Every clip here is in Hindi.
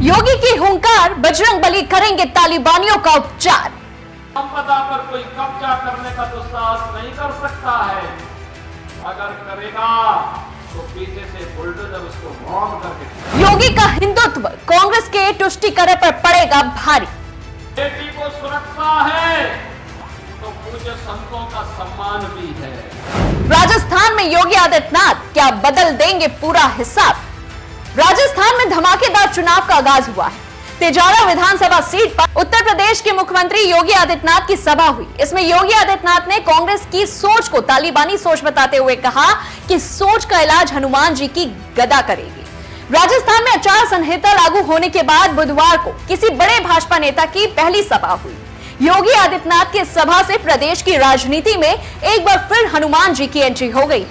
योगी की हुंकार, बजरंगबली करेंगे तालिबानियों का उपचार। संपदा पर कोई कब्जा करने का तो साहस नहीं कर सकता है, अगर करेगा तो पीछे से बुलडोजर उसको मौन करके। योगी का हिंदुत्व कांग्रेस के तुष्टीकरण पर पड़ेगा भारी। बेटी को सुरक्षा है तो पूज्य संतों का सम्मान भी है। राजस्थान में योगी आदित्यनाथ क्या बदल देंगे पूरा हिसाब। राजस्थान में धमाकेदार चुनाव का आगाज हुआ है। तिजारा विधानसभा सीट पर उत्तर प्रदेश के मुख्यमंत्री योगी आदित्यनाथ की सभा हुई। इसमें योगी आदित्यनाथ ने कांग्रेस की सोच को तालिबानी सोच बताते हुए कहा कि सोच का इलाज हनुमान जी की गदा करेगी। राजस्थान में आचार संहिता लागू होने के बाद बुधवार को किसी बड़े भाजपा नेता की पहली सभा हुई। योगी आदित्यनाथ की सभा से प्रदेश की राजनीति में एक बार फिर हनुमान जी की एंट्री हो गई।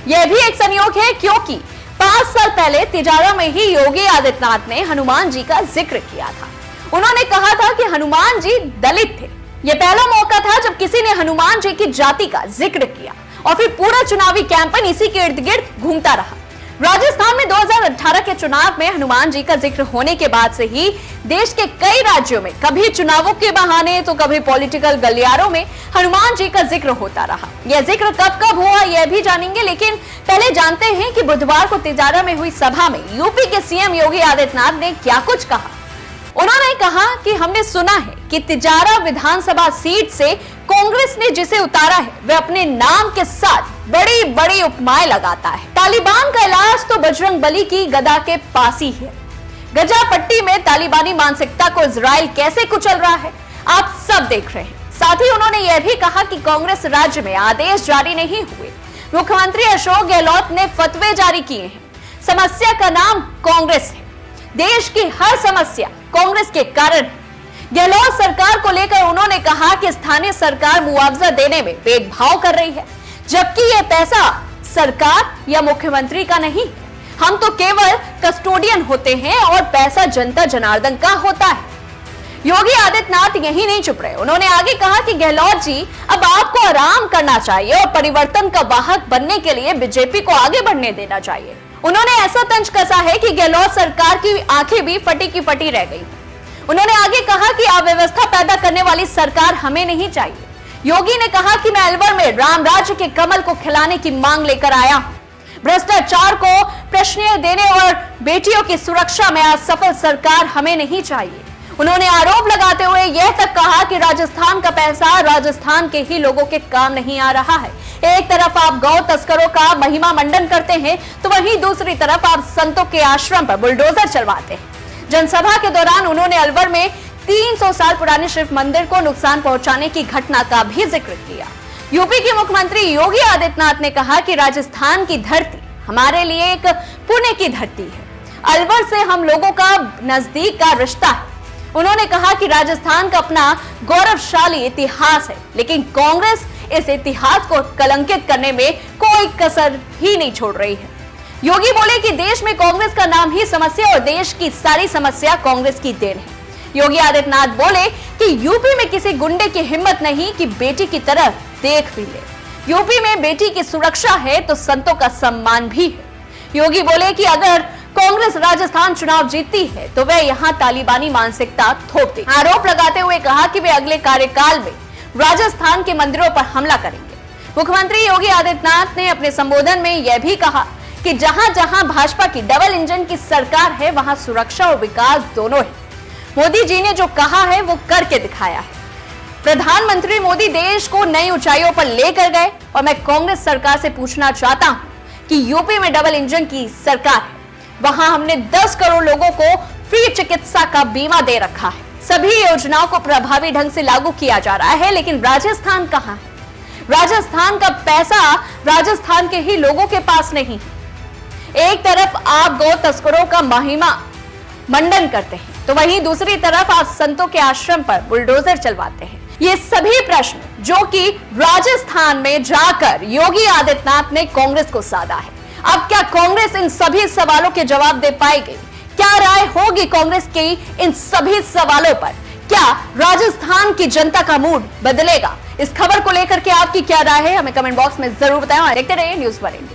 यह भी एक संयोग है क्योंकि 5 साल पहले तिजारा में ही योगी आदित्यनाथ ने हनुमान जी का जिक्र किया था। उन्होंने कहा था कि हनुमान जी दलित थे। यह पहला मौका था जब किसी ने हनुमान जी की जाति का जिक्र किया और फिर पूरा चुनावी कैंपेन इसी के इर्द गिर्द घूमता रहा। राजस्थान में 2018 के चुनाव में हनुमान जी का जिक्र होने के बाद से ही देश के कई राज्यों में कभी चुनावों के बहाने तो कभी पॉलिटिकल गलियारों में हनुमान जी का जिक्र होता रहा। यह जिक्र कब कब हुआ यह भी जानेंगे, लेकिन पहले जानते हैं कि बुधवार को तिजारा में हुई सभा में यूपी के सीएम योगी आदित्यनाथ ने क्या कुछ कहा। उन्होंने कहा कि हमने सुना है कि तिजारा विधानसभा सीट से कांग्रेस ने जिसे उतारा है वह अपने नाम के साथ बड़ी बड़ी उपमाएं लगाता है। तालिबान का इलाज तो बजरंगबली की गदा के पास ही है। गजा पट्टी में तालिबानी मानसिकता को इजराइल कैसे कुचल रहा है आप सब देख रहे हैं। साथ ही उन्होंने यह भी कहा कि कांग्रेस राज्य में आदेश जारी नहीं हुए। मुख्यमंत्री अशोक गहलोत ने फतवे जारी किए हैं। समस्या का नाम कांग्रेस है। देश की हर समस्या कांग्रेस के कारण। गहलोत सरकार को लेकर उन्होंने कहा कि स्थानीय सरकार मुआवजा देने में भेदभाव कर रही है, जबकि यह पैसा सरकार या मुख्यमंत्री का नहीं। हम तो केवल कस्टोडियन होते हैं और पैसा जनता जनार्दन का होता है। योगी आदित्यनाथ यही नहीं चुप रहे। उन्होंने आगे कहा कि गहलोत जी अब आपको आराम करना चाहिए और परिवर्तन का वाहक बनने के लिए बीजेपी को आगे बढ़ने देना चाहिए। उन्होंने ऐसा तंज कसा है कि गहलोत सरकार की आंखें भी फटी की फटी रह गई। उन्होंने आगे कहा कि अव्यवस्था पैदा करने वाली सरकार हमें नहीं चाहिए। योगी ने कहा कि मैं अलवर में राम राज्य के कमल को खिलाने की मांग लेकर आया हूं। भ्रष्टाचार को प्रश्रय देने और बेटियों की सुरक्षा में असफल सरकार हमें नहीं चाहिए। उन्होंने आरोप लगाते हुए यह तक कहा कि राजस्थान का पैसा राजस्थान के ही लोगों के काम नहीं आ रहा है। एक तरफ आप गौ तस्करों का महिमा मंडन करते हैं तो वहीं दूसरी तरफ आप संतों के आश्रम पर बुलडोजर चलवाते हैं। जनसभा के दौरान उन्होंने अलवर में 300 साल पुराने शिव मंदिर को नुकसान पहुंचाने की घटना का भी जिक्र किया। यूपी के मुख्यमंत्री योगी आदित्यनाथ ने कहा कि राजस्थान की धरती हमारे लिए एक पुण्य की धरती है। अलवर से हम लोगों का नजदीक का रिश्ता है। उन्होंने कहा कि राजस्थान का अपना गौरवशाली इतिहास है, लेकिन कांग्रेस इस इतिहास को कलंकित करने में कोई कसर ही नहीं छोड़ रही है। योगी बोले कि देश में कांग्रेस का नाम ही समस्या और देश की सारी समस्या कांग्रेस की देन है। योगी आदित्यनाथ बोले कि यूपी में किसी गुंडे की हिम्मत नहीं कि बेटी की तरफ देख भी ले। यूपी में बेटी की सुरक्षा है तो संतों का सम्मान भी है। योगी बोले कि अगर कांग्रेस राजस्थान चुनाव जीतती है तो वह यहां तालिबानी मानसिकता थोप देगी। आरोप लगाते हुए कहा कि वे अगले कार्यकाल में राजस्थान के मंदिरों पर हमला करेंगे। मुख्यमंत्री योगी आदित्यनाथ ने अपने संबोधन में यह भी कहा कि जहां जहां भाजपा की डबल इंजन की सरकार है वहां सुरक्षा और विकास दोनों है। मोदी जी ने जो कहा है वो करके दिखाया है। प्रधानमंत्री मोदी देश को नई ऊंचाइयों पर लेकर गए और मैं कांग्रेस सरकार से पूछना चाहता हूं कि यूपी में डबल इंजन की सरकार है, वहां हमने 10 करोड़ लोगों को फ्री चिकित्सा का बीमा दे रखा है। सभी योजनाओं को प्रभावी ढंग से लागू किया जा रहा है, लेकिन राजस्थान कहां है? राजस्थान का पैसा राजस्थान के ही लोगों के पास नहीं है। एक तरफ आप गौ तस्करों का महिमा मंडन करते हैं तो वहीं दूसरी तरफ आप संतों के आश्रम पर बुलडोजर चलवाते हैं। ये सभी प्रश्न जो कि राजस्थान में जाकर योगी आदित्यनाथ ने कांग्रेस को साधा है। अब क्या कांग्रेस इन सभी सवालों के जवाब दे पाएगी? क्या राय होगी कांग्रेस की इन सभी सवालों पर? क्या राजस्थान की जनता का मूड बदलेगा? इस खबर को लेकर के आपकी क्या राय है हमें कमेंट बॉक्स में जरूर बताएं और देखते रहिए न्यूज़ 1 इंडिया।